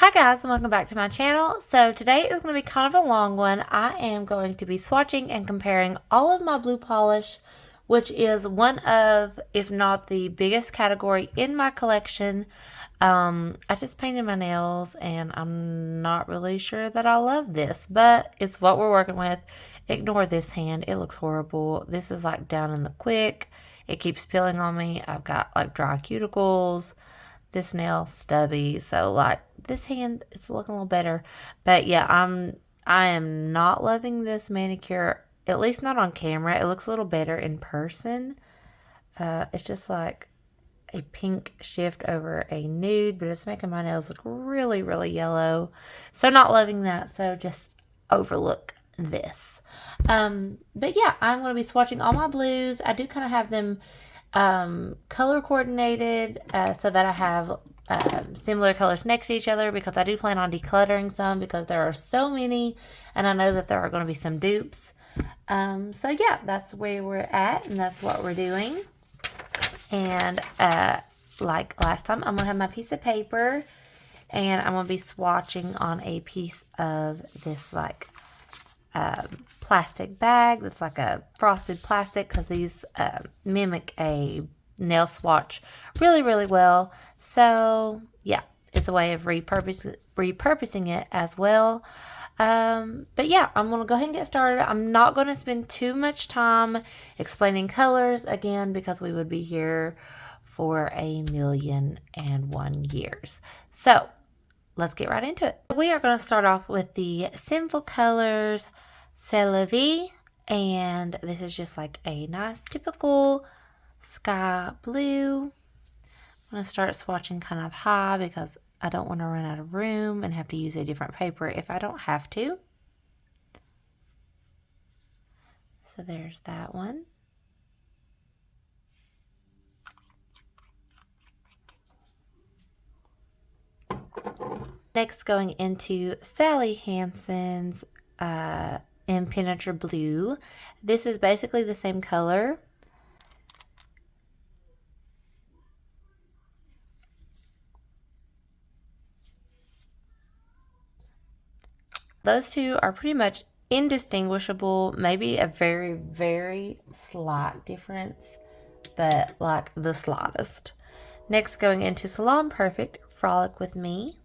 Hi guys, and welcome back to my channel. So today is going to be kind of a long one. I am going to be swatching and comparing all of my blue polish, which is one of, if not the biggest category in my collection. I just painted my nails and I'm not really sure that I love this, but it's what we're working with. Ignore this hand. It looks horrible. This is like down in the quick. It keeps peeling on me. I've got like dry cuticles. This nail stubby, so like this hand it's looking a little better, but yeah, I am not loving this manicure, at least not on camera. It looks a little better in person. It's just like a pink shift over a nude, but it's making my nails look really yellow, so not loving that, so just overlook this. But yeah, I'm going to be swatching all my blues. I do kind of have them color coordinated so that I have similar colors next to each other, because I do plan on decluttering some because there are so many and I know that there are going to be some dupes. So yeah, that's where we're at and that's what we're doing. And like last time, I'm going to have my piece of paper and I'm going to be swatching on a piece of this like plastic bag that's like a frosted plastic, because these mimic a nail swatch really well. So yeah, it's a way of repurposing it as well. But yeah, I'm gonna go ahead and get started. I'm not gonna spend too much time explaining colors again, because we would be here for 1,000,001 years. So let's get right into it. We are going to start off with the Sinful Colors C'est La Vie, and this is just like a nice typical sky blue. I'm going to start swatching kind of high because I don't want to run out of room and have to use a different paper if I don't have to. So there's that one. Next, going into Sally Hansen's Impenetrable Blue. This is basically the same color. Those two are pretty much indistinguishable, maybe a very slight difference, but like the slightest. Next, going into Salon Perfect Frolic With Me.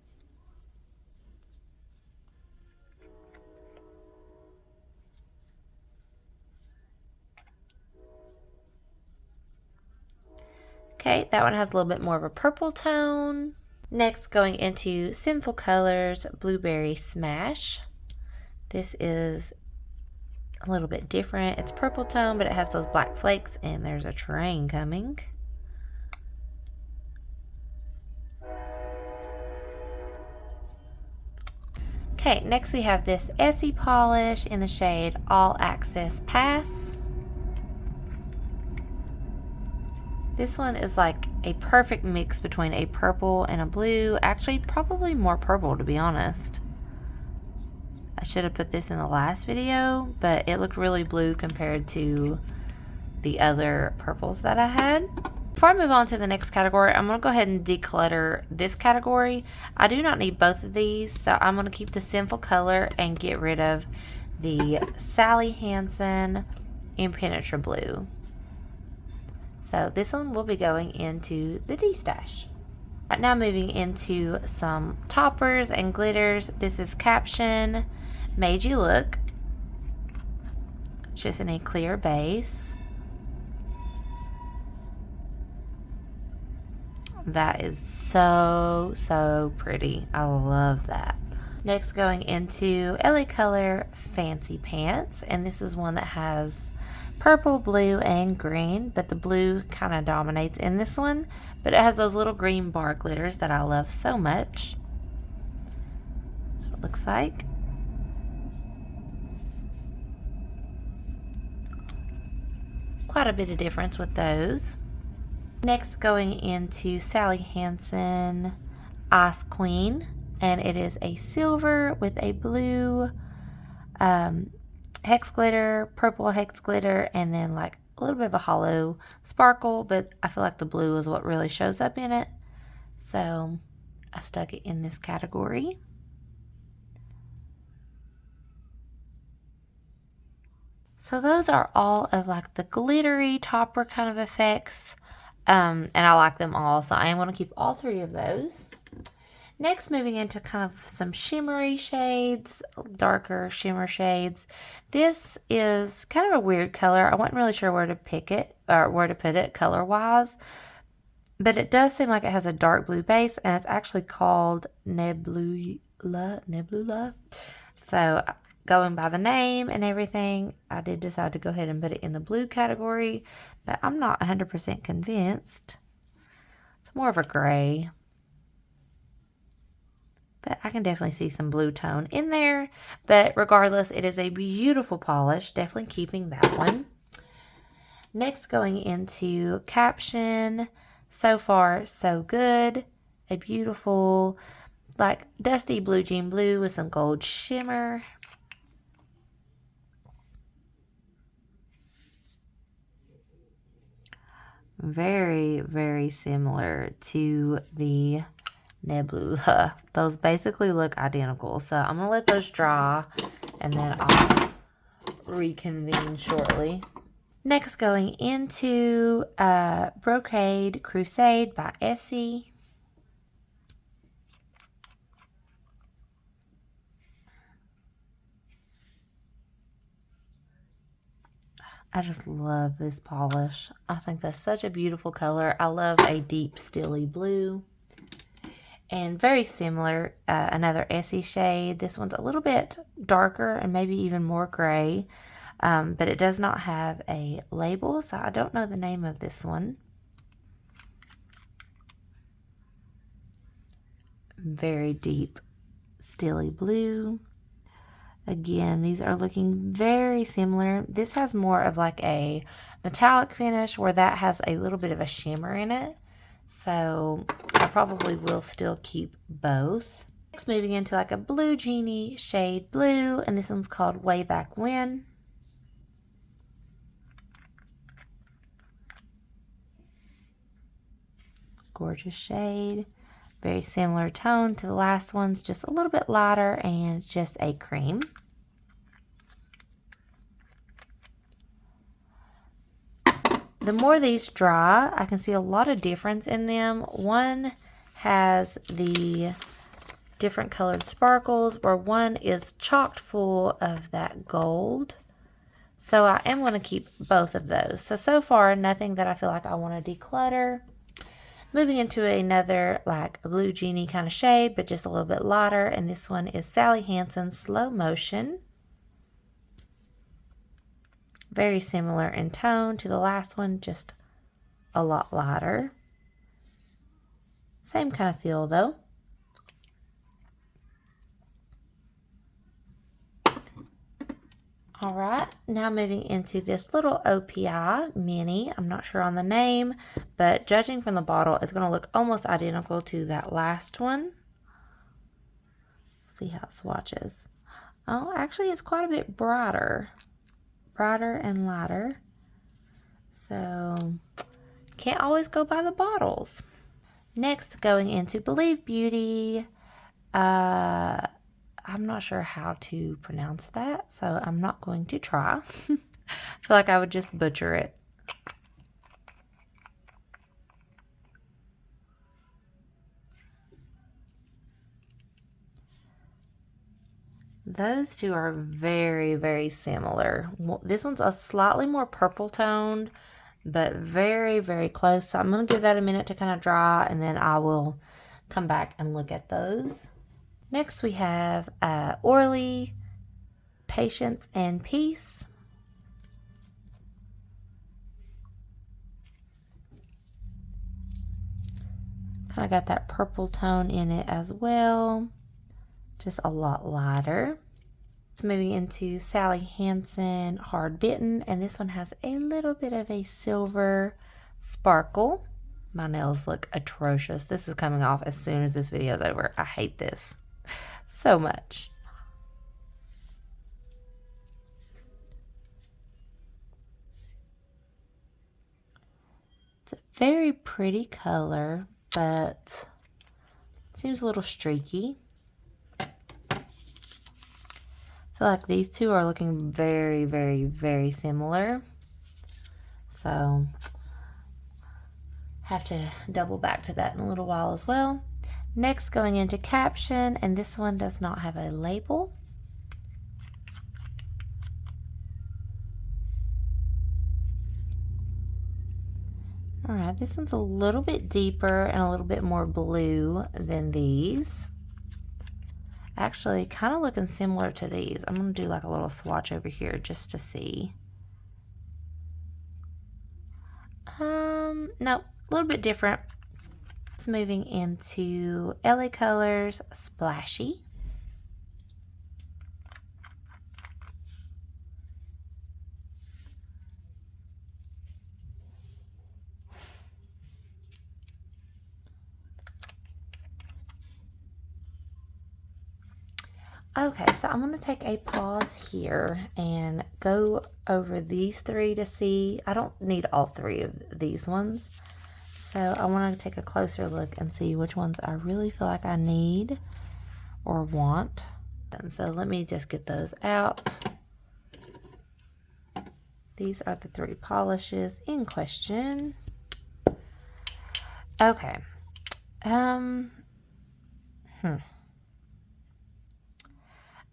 Okay, that one has a little bit more of a purple tone. Next, going into Sinful Colors Blueberry Smash. This is a little bit different. It's purple tone, but it has those black flakes, and there's a train coming. Okay, next we have this Essie polish in the shade All Access Pass. This one is like a perfect mix between a purple and a blue. Actually, probably more purple, to be honest. I should have put this in the last video, but it looked really blue compared to the other purples that I had. Before I move on to the next category, I'm going to go ahead and declutter this category. I do not need both of these, so I'm going to keep the Sinful Color and get rid of the Sally Hansen Impenetrable Blue. So this one will be going into the D-stash. Right now, moving into some toppers and glitters. This is Caption Made You Look. Just in a clear base. That is so pretty. I love that. Next, going into LA Color Fancy Pants, and this is one that has purple, blue, and green, but the blue kind of dominates in this one, but it has those little green bar glitters that I love so much. That's what it looks like. Quite a bit of difference with those. Next, going into Sally Hansen Ice Queen, and it is a silver with a blue hex glitter, purple hex glitter, and then like a little bit of a hollow sparkle, but I feel like the blue is what really shows up in it. So I stuck it in this category. So those are all of like the glittery topper kind of effects. And I like them all, so I am going to keep all 3 of those. Next, moving into kind of some shimmery shades, darker shimmer shades. This is kind of a weird color. I wasn't really sure where to pick it or where to put it color-wise, but it does seem like it has a dark blue base, and it's actually called Nebula. So going by the name and everything, I did decide to go ahead and put it in the blue category, but I'm not 100% convinced. It's more of a gray, but I can definitely see some blue tone in there. But regardless, it is a beautiful polish, definitely keeping that one. Next, going into Caption. So far, so good. A beautiful, like, dusty blue jean blue with some gold shimmer. Very, very similar to the Nebula. Those basically look identical. So I'm going to let those dry, and then I'll reconvene shortly. Next, going into Brocade Crusade by Essie. I just love this polish. I think that's such a beautiful color. I love a deep steely blue. And very similar, another Essie shade. This one's a little bit darker and maybe even more gray. But it does not have a label, so I don't know the name of this one. Very deep steely blue. Again, these are looking very similar. This has more of like a metallic finish, where that has a little bit of a shimmer in it. So I probably will still keep both. Next, moving into like a blue genie shade blue, and this one's called Way Back When. Gorgeous shade. Very similar tone to the last ones, just a little bit lighter and just a cream. The more these dry, I can see a lot of difference in them. One has the different colored sparkles, where one is chocked full of that gold. So I am going to keep both of those. So far, nothing that I feel like I want to declutter. Moving into another like a blue genie kind of shade, but just a little bit lighter. And this one is Sally Hansen's Slow Motion. Very similar in tone to the last one, just a lot lighter. Same kind of feel though. All right, now moving into this little OPI mini. I'm not sure on the name, but judging from the bottle, it's going to look almost identical to that last one. See how it swatches. Oh, actually, it's quite a bit brighter and lighter. So, can't always go by the bottles. Next, going into Believe Beauty. I'm not sure how to pronounce that, so I'm not going to try. I feel like I would just butcher it. Those two are very, very similar. This one's a slightly more purple toned, but very, very close. So I'm going to give that a minute to kind of dry, and then I will come back and look at those. Next, we have Orly, Patience and Peace. Kind of got that purple tone in it as well. Just a lot lighter. It's moving into Sally Hansen Hard Bitten, and this one has a little bit of a silver sparkle. My nails look atrocious. This is coming off as soon as this video is over. I hate this so much. It's a very pretty color, but Seems a little streaky. I feel like these two are looking very, very, very similar. So, have to double back to that in a little while as well. Next, going into caption, and this one does not have a label. All right, this one's a little bit deeper and a little bit more blue than these. Actually, kind of looking similar to these. I'm going to do like a little swatch over here just to see. No, a little bit different. It's moving into LA Colors Splashy. Okay, so I'm going to take a pause here and go over these three to see. I don't need all three of these ones. So I want to take a closer look and see which ones I really feel like I need or want. And so let me just get those out. These are the three polishes in question. Okay.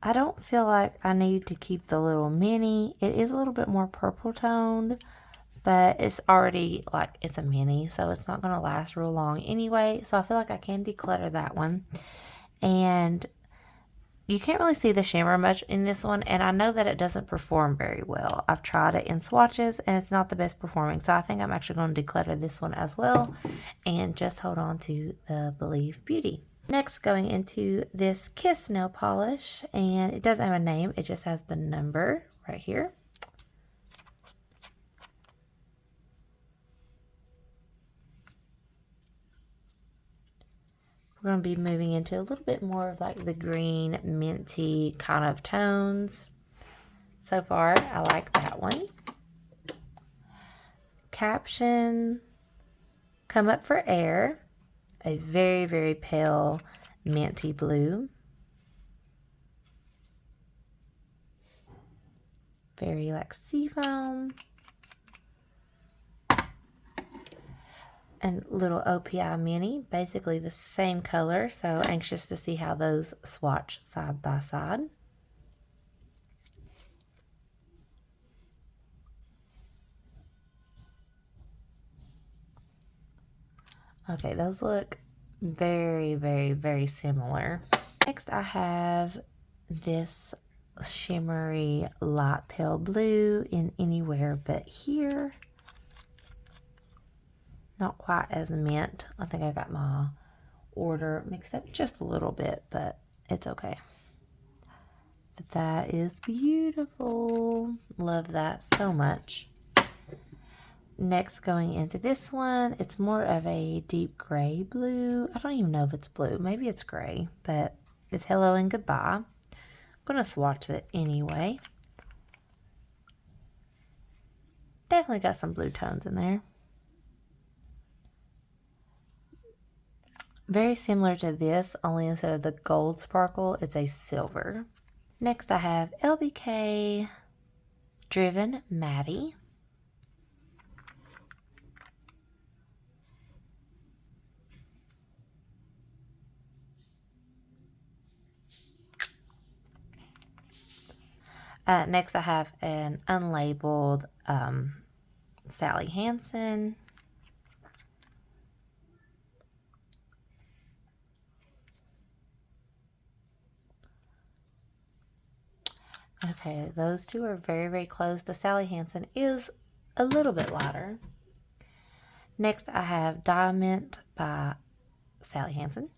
I don't feel like I need to keep the little mini. It is a little bit more purple toned, but it's already like it's a mini, so it's not going to last real long anyway. So I feel like I can declutter that one. And you can't really see the shimmer much in this one, and I know that it doesn't perform very well. I've tried it in swatches, and it's not the best performing. So I think I'm actually going to declutter this one as well and just hold on to the Believe Beauty. Next, going into this Kiss nail polish, and it doesn't have a name, it just has the number right here. We're going to be moving into a little bit more of like the green, minty kind of tones. So far, I like that one. Caption, Come Up for Air. A very, very pale minty blue. Very like seafoam. And little OPI mini, basically the same color. So anxious to see how those swatch side by side. Okay, those look very, very, very similar. Next, I have this shimmery light pale blue in Anywhere But Here. Not quite as mint. I think I got my order mixed up just a little bit, but it's okay. But that is beautiful. Love that so much. Next, going into this one, it's more of a deep gray blue. I don't even know if it's blue. Maybe it's gray, but it's Hello and Goodbye. I'm going to swatch it anyway. Definitely got some blue tones in there. Very similar to this, only instead of the gold sparkle, it's a silver. Next, I have LBK Driven Matte. Next, I have an unlabeled Sally Hansen. Okay, those two are very, very close. The Sally Hansen is a little bit lighter. Next, I have Diamond by Sally Hansen.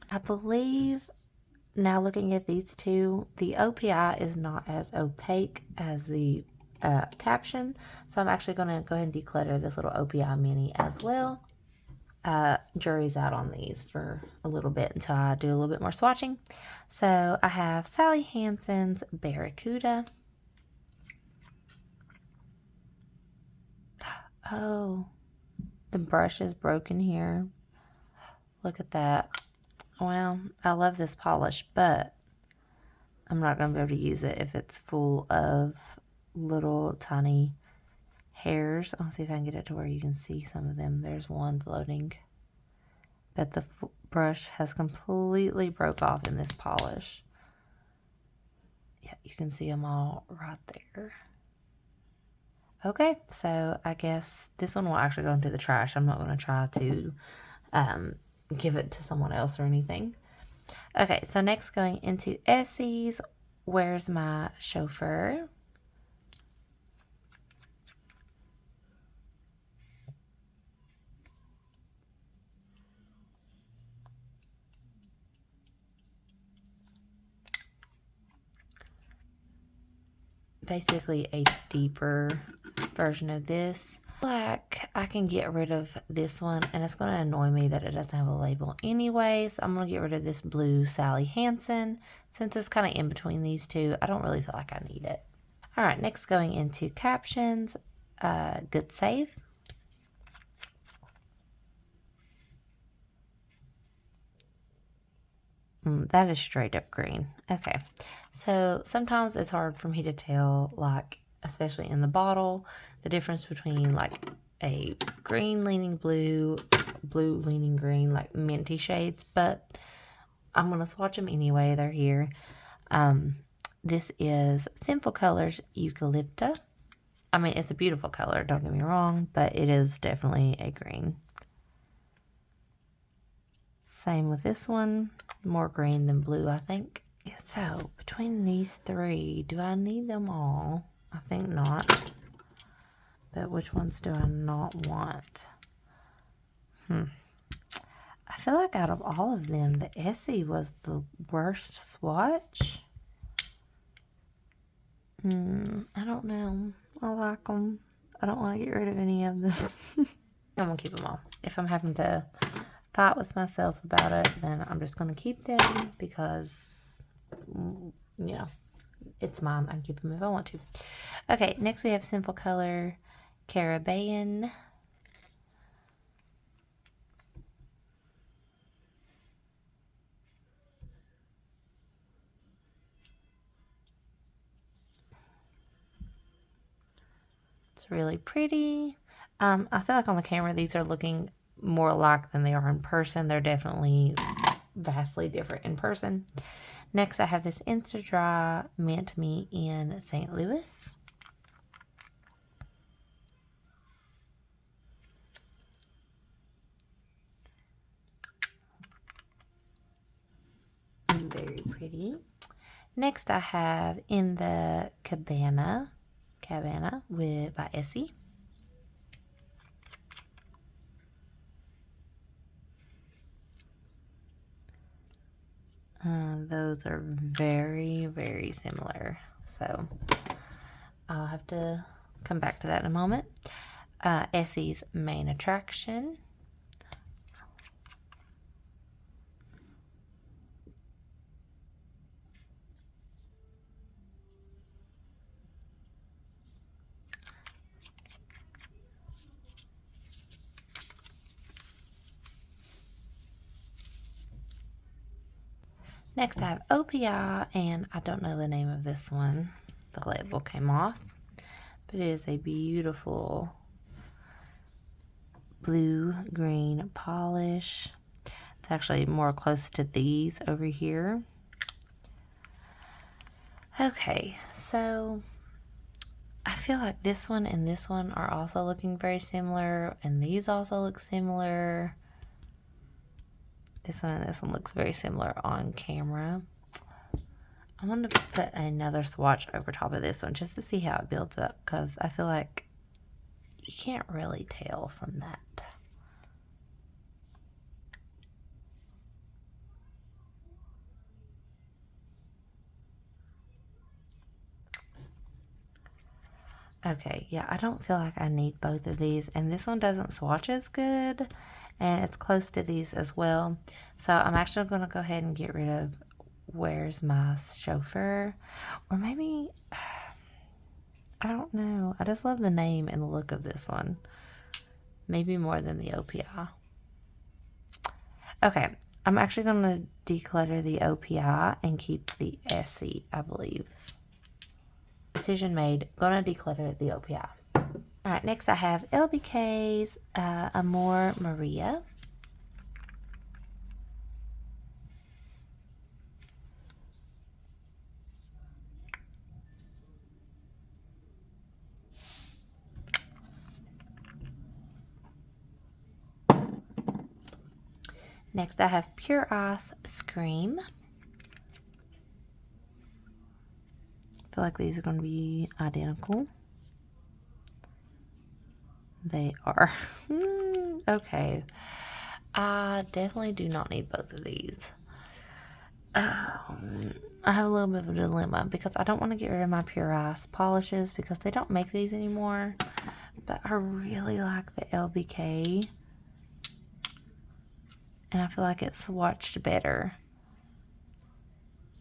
I believe, now looking at these two, the OPI is not as opaque as the caption, so I'm actually going to go ahead and declutter this little OPI mini as well. Jury's out on these for a little bit until I do a little bit more swatching. So I have Sally Hansen's Barracuda. Oh, the brush is broken here. Look at that. Well, I love this polish, but I'm not going to be able to use it if it's full of little tiny hairs. I'll see if I can get it to where you can see some of them. There's one floating. But the brush has completely broke off in this polish. Yeah, you can see them all right there. Okay, so I guess this one will actually go into the trash. I'm not going to try to give it to someone else or anything. Okay, so next going into Essie's Where's My Chauffeur? Basically a deeper version of this. Like, I can get rid of this one, and it's going to annoy me that it doesn't have a label anyway, so I'm going to get rid of this blue Sally Hansen. Since it's kind of in between these two, I don't really feel like I need it. Alright, next going into captions, Good Save. That is straight up green. Okay, so sometimes it's hard for me to tell, like, especially in the bottle, the difference between like a green leaning blue, blue leaning green, like minty shades, but I'm going to swatch them anyway. They're here. This is Sinful Colors Eucalypta. I mean, it's a beautiful color, don't get me wrong, but it is definitely a green. Same with this one, more green than blue, I think. Yeah, so between these three, do I need them all? I think not. But which ones do I not want? I feel like out of all of them, the Essie was the worst swatch. I don't know. I like them. I don't want to get rid of any of them. I'm going to keep them all. If I'm having to fight with myself about it, then I'm just going to keep them because, you know, it's mine. I can keep them if I want to. Okay, next we have Sinful Color Caribbean. It's really pretty. I feel like on the camera these are looking more alike than they are in person. They're definitely vastly different in person. Next I have this Insta Dry Mint Me in St. Louis. Very pretty. Next I have In the Cabana by Essie. Those are very, very similar. So I'll have to come back to that in a moment. Essie's Main Attraction. Next I have OPI, and I don't know the name of this one. The label came off, but it is a beautiful blue-green polish. It's actually more close to these over here. Okay, so I feel like this one and this one are also looking very similar, and these also look similar. This one and this one looks very similar on camera. I'm going to put another swatch over top of this one just to see how it builds up, because I feel like you can't really tell from that. Okay, yeah, I don't feel like I need both of these, and this one doesn't swatch as good, and it's close to these as well. So I'm actually going to go ahead and get rid of Where's My Chauffeur, or maybe, I don't know. I just love the name and the look of this one. Maybe more than the OPI. Okay, I'm actually going to declutter the OPI and keep the Essie, I believe. Decision made. Going to declutter the OPI. Alright, next I have LBK's Amor Maria. Next I have Pure Ice Scream. I feel like these are going to be identical. They are. Okay. I definitely do not need both of these. I have a little bit of a dilemma because I don't want to get rid of my Pure Ice polishes because they don't make these anymore. But I really like the LBK. And I feel like it's swatched better.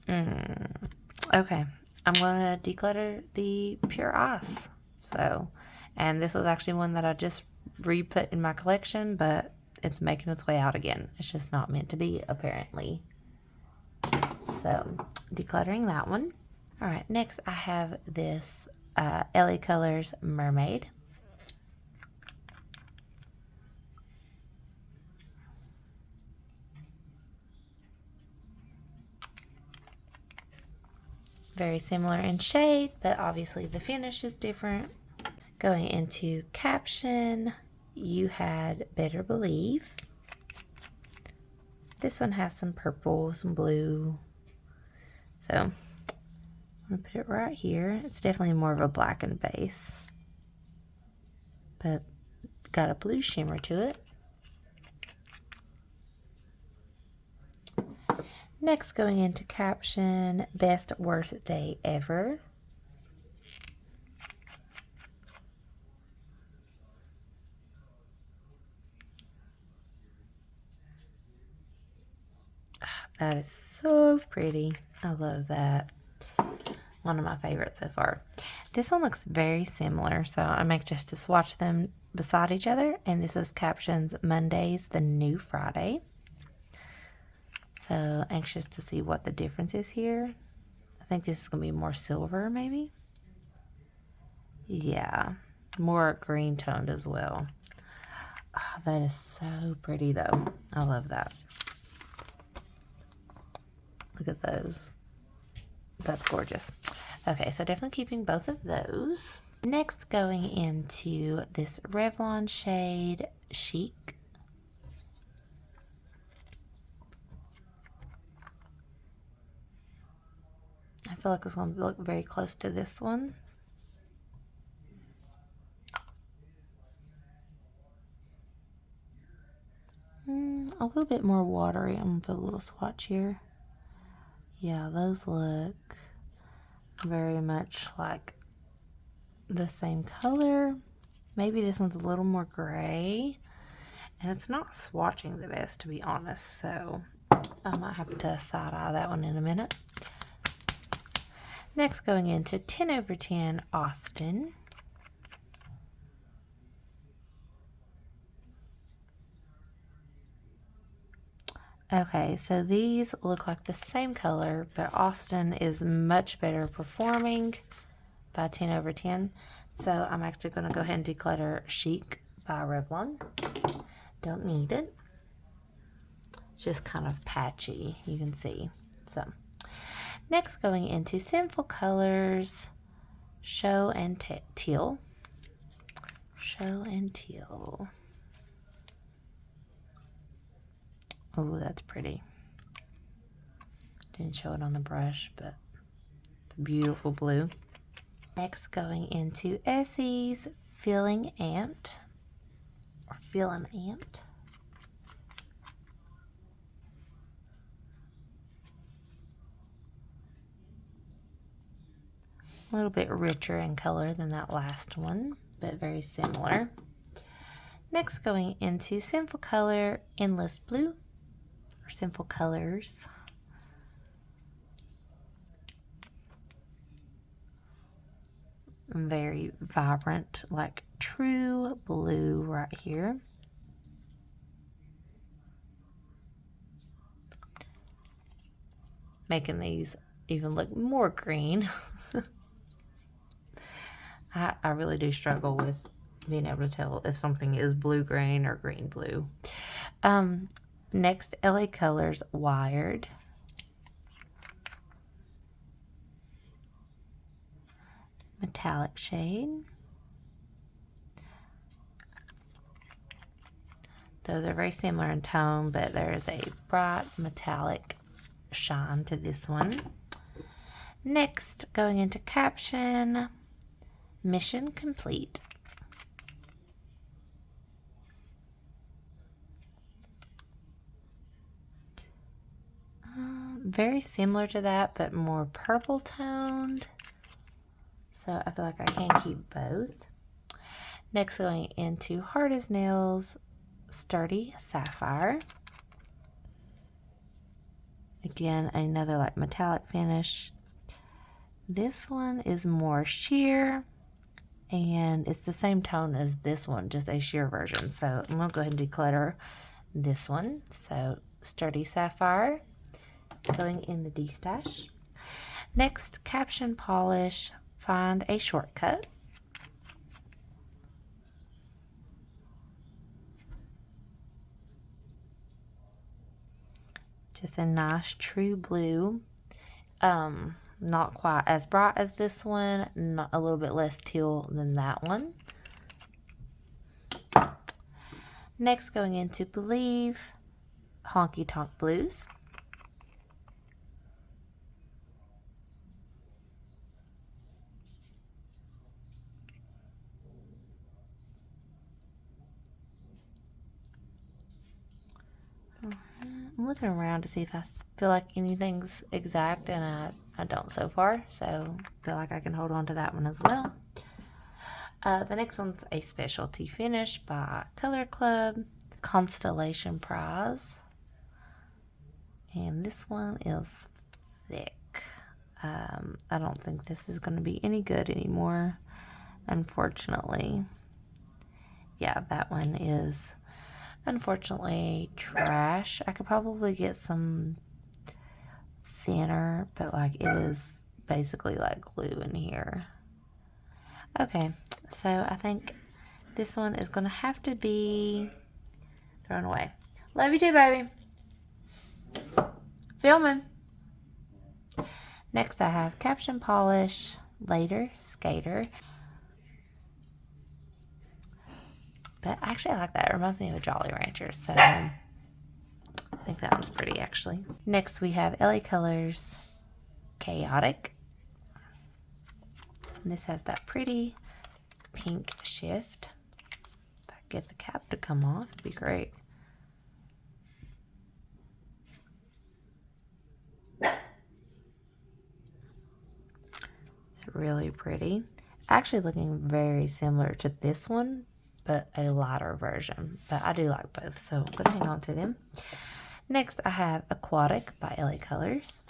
Okay. I'm going to declutter the Pure Ice. And this was actually one that I just re-put in my collection, but it's making its way out again. It's just not meant to be, apparently. So, decluttering that one. Alright, next I have this LA Colors Mermaid. Very similar in shade, but obviously the finish is different. Going into caption, you had Better Believe. This one has some purple, some blue. So, I'm going to put it right here. It's definitely more of a blackened base, but got a blue shimmer to it. Next, going into caption, Best Worst Day Ever. That is so pretty. I love that. One of my favorites so far. This one looks very similar, so I'm anxious to swatch them beside each other. And this is captions, Monday's the new Friday. So anxious to see what the difference is here. I think this is going to be more silver, maybe. Yeah, more green toned as well. Oh, that is so pretty though. I love that. Look at those. That's gorgeous. Okay, so definitely keeping both of those. Next, going into this Revlon shade, Chic. I feel like it's going to look very close to this one. A little bit more watery. I'm going to put a little swatch here. Yeah, those look very much like the same color. Maybe this one's a little more gray. And it's not swatching the best, to be honest. So I might have to side-eye that one in a minute. Next, going into 10 over 10 Austin. Okay, so these look like the same color, but Austin is much better performing by 10 over 10. So I'm actually going to go ahead and declutter Chic by Revlon. Don't need it. It's just kind of patchy, you can see. So next, going into Sinful Colors, Show and Teal. Show and Teal. Oh, that's pretty. Didn't show it on the brush, but it's a beautiful blue. Next, going into Essie's Feeling Amped. Or Feeling Amped. A little bit richer in color than that last one, but very similar. Next, going into Sinful Color, Endless Blue. Or Sinful Colors. Very vibrant, like true blue right here. Making these even look more green. I really do struggle with being able to tell if something is blue-green or green-blue. Next, LA Colors Wired. Metallic shade. Those are very similar in tone, but there is a bright metallic shine to this one. Next, going into caption, mission complete. Very similar to that, but more purple toned. So I feel like I can keep both. Next, going into Hard as Nails, Sturdy Sapphire. Again, another like metallic finish. This one is more sheer, and it's the same tone as this one, just a sheer version. So I'm gonna go ahead and declutter this one. So Sturdy Sapphire, going in the D-stash. Next, caption polish, find a shortcut. Just a nice true blue. Not quite as bright as this one, not a little bit less teal than that one. Next, going into Believe, Honky Tonk Blues. I'm looking around to see if I feel like anything's exact, and I don't so far, so I feel like I can hold on to that one as well. The next one's a specialty finish by Color Club, Constellation Prize. And this one is thick. I don't think this is going to be any good anymore, unfortunately. Yeah, that one is unfortunately trash. I could probably get some thinner, but like it is basically like glue in here. Okay, so I think this one is gonna have to be thrown away. Love you too, baby. Filming. Next I have caption polish, later skater. But actually I like that. It reminds me of a Jolly Rancher, so I think that one's pretty actually. Next we have LA Colors Chaotic. And this has that pretty pink shift. If I get the cap to come off, it'd be great. It's really pretty. Actually looking very similar to this one, but a lighter version. But I do like both, so I'm gonna hang on to them. Next I have Aquatic by LA Colors.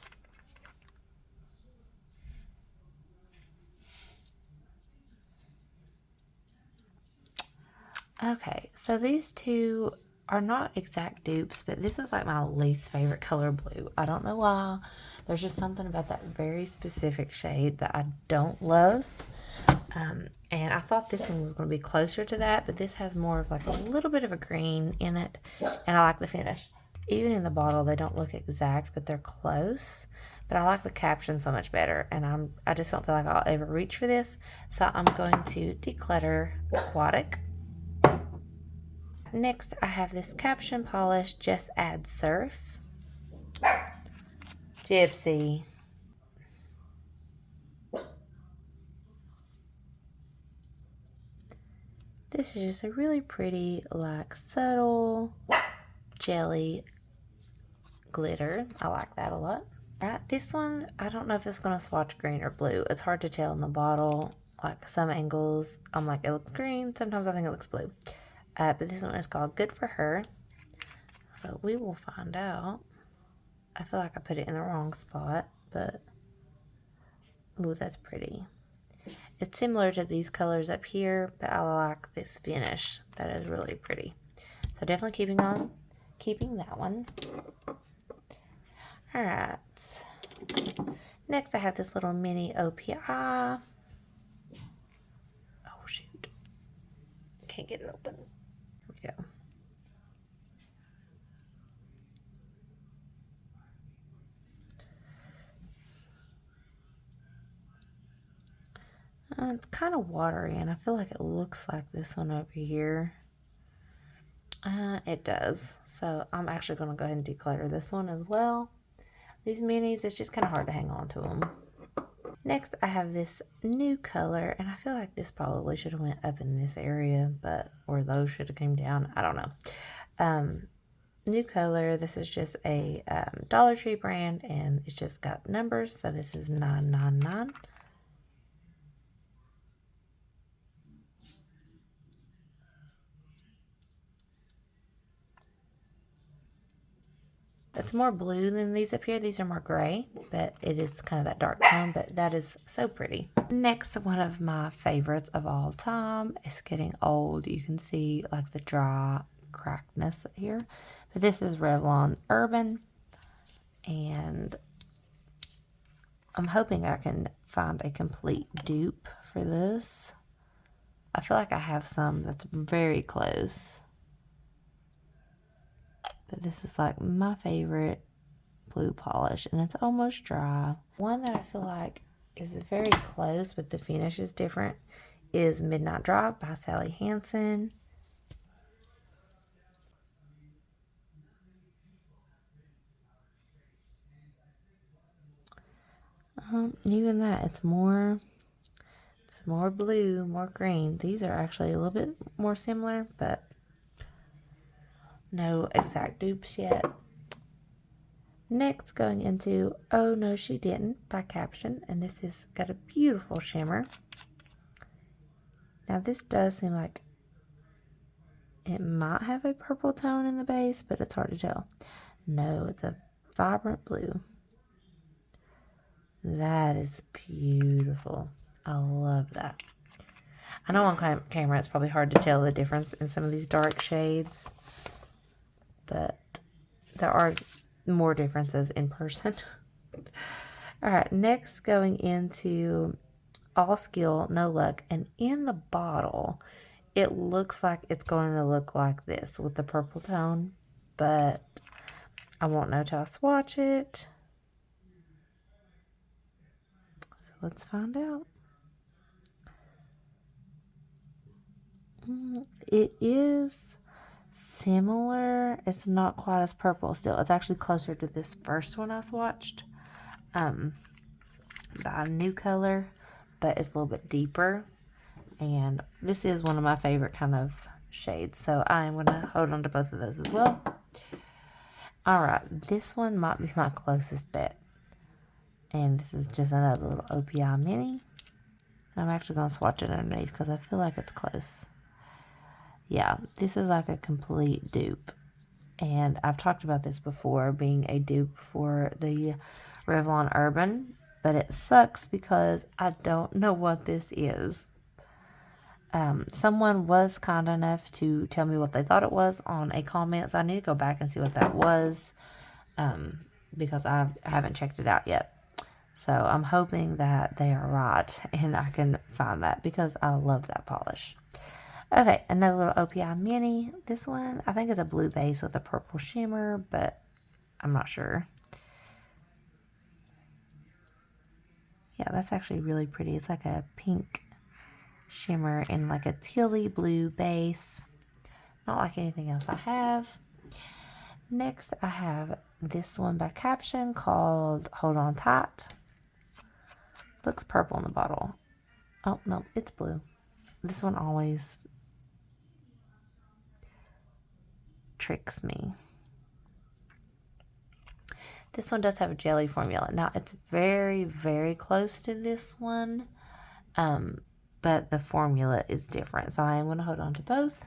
Okay, so these two are not exact dupes, but this is like my least favorite color blue. I don't know why. There's just something about that very specific shade that I don't love. And I thought this one was going to be closer to that, but this has more of like a little bit of a green in it, and I like the finish. Even in the bottle, they don't look exact, but they're close. But I like the caption so much better, and I just don't feel like I'll ever reach for this, so I'm going to declutter Aquatic. Next, I have this caption polish, Just Add Surf. Gypsy. This is just a really pretty, like, subtle jelly glitter. I like that a lot. Alright, this one, I don't know if it's going to swatch green or blue. It's hard to tell in the bottle. Like, some angles, I'm like, it looks green. Sometimes I think it looks blue. But this one is called Good For Her. So we will find out. I feel like I put it in the wrong spot, but ooh, that's pretty. It's similar to these colors up here, but I like this finish. That is really pretty. So definitely keeping that one. All right. Next, I have this little mini OPI. Oh, shoot. Can't get it open. Here we go. It's kind of watery, and I feel like it looks like this one over here. It does. So I'm actually going to go ahead and declutter this one as well. These minis, it's just kind of hard to hang on to them. Next, I have this new color, and I feel like this probably should have went up in this area, or those should have came down. I don't know. New color. This is just a Dollar Tree brand, and it's just got numbers. So this is 999. It's more blue than these up here. These are more gray, but it is kind of that dark tone, but that is so pretty. Next, one of my favorites of all time. It's getting old. You can see like the dry crackedness here. But this is Revlon Urban, and I'm hoping I can find a complete dupe for this. I feel like I have some that's very close. But this is like my favorite blue polish, and it's almost dry. One that I feel like is very close, but the finish is different, is Midnight Drop by Sally Hansen. Even that, it's more blue, more green. These are actually a little bit more similar, but no exact dupes yet. Next, going into Oh No She Didn't by Caption, and this has got a beautiful shimmer. Now this does seem like it might have a purple tone in the base, but it's hard to tell. No, it's a vibrant blue. That is beautiful. I love that. I know on camera it's probably hard to tell the difference in some of these dark shades, but there are more differences in person. All right, next going into All Skill, No Luck, and in the bottle, it looks like it's going to look like this with the purple tone, but I won't know till I swatch it. So let's find out. It is similar. It's not quite as purple still. It's actually closer to this first one I swatched. By a new color, but it's a little bit deeper. And this is one of my favorite kind of shades. So I'm going to hold on to both of those as well. Alright, this one might be my closest bet. And this is just another little OPI mini. I'm actually going to swatch it underneath because I feel like it's close. Yeah, this is like a complete dupe. And I've talked about this before, being a dupe for the Revlon Urban. But it sucks because I don't know what this is. Someone was kind enough to tell me what they thought it was on a comment. So I need to go back and see what that was. Because I haven't checked it out yet. So I'm hoping that they are right and I can find that because I love that polish. Okay, another little OPI mini. This one, I think it's a blue base with a purple shimmer, but I'm not sure. Yeah, that's actually really pretty. It's like a pink shimmer in like a tealy blue base. Not like anything else I have. Next, I have this one by Caption called Hold On Tight. Looks purple in the bottle. Oh, no, it's blue. This one always tricks me. This one does have a jelly formula. Now, it's very, very close to this one, but the formula is different. So I am going to hold on to both.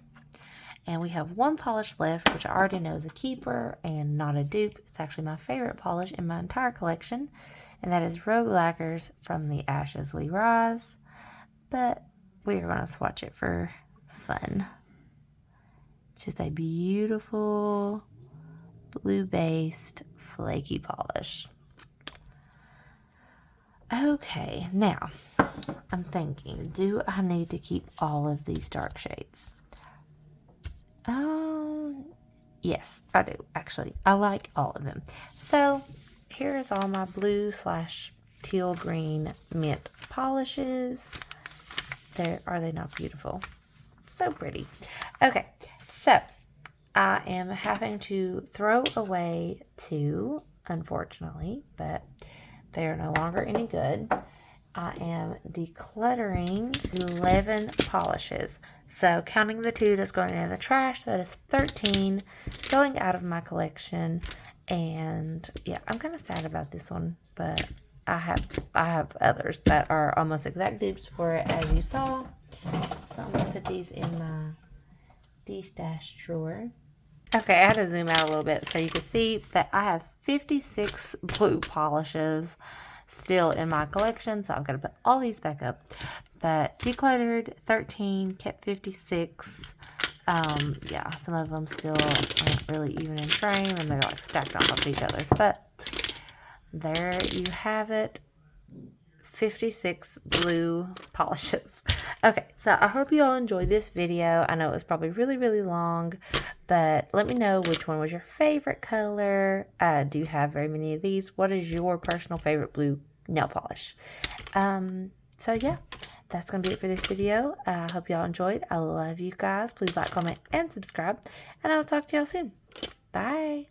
And we have one polish left, which I already know is a keeper and not a dupe. It's actually my favorite polish in my entire collection, and that is Rogue Lacquers from the Ashes We Rise. but we're going to swatch it for fun. Just a beautiful blue-based flaky polish. Okay, now I'm thinking, do I need to keep all of these dark shades? Yes, I do, actually. I like all of them. So, here's all my blue / teal green mint polishes. Are they not beautiful? So pretty. Okay, so I am having to throw away 2, unfortunately, but they are no longer any good. I am decluttering 11 polishes. So counting the 2 that's going in the trash, that is 13 going out of my collection. And yeah, I'm kind of sad about this one, but I have others that are almost exact dupes for it, as you saw. So I'm gonna put these in my de-stash drawer. Okay, I had to zoom out a little bit so you can see that I have 56 blue polishes still in my collection, so I've got to put all these back up. But decluttered 13, kept 56. Yeah, some of them still aren't really even in frame, and they're like stacked on top of each other. But there you have it. 56 blue polishes. Okay, so I hope you all enjoyed this video. I know it was probably really long, but let me know which one was your favorite color. Do you have very many of these? What is your personal favorite blue nail polish? So yeah, that's gonna be it for this video. I hope y'all enjoyed. I love you guys. Please like, comment, and subscribe, and I'll talk to y'all soon. Bye.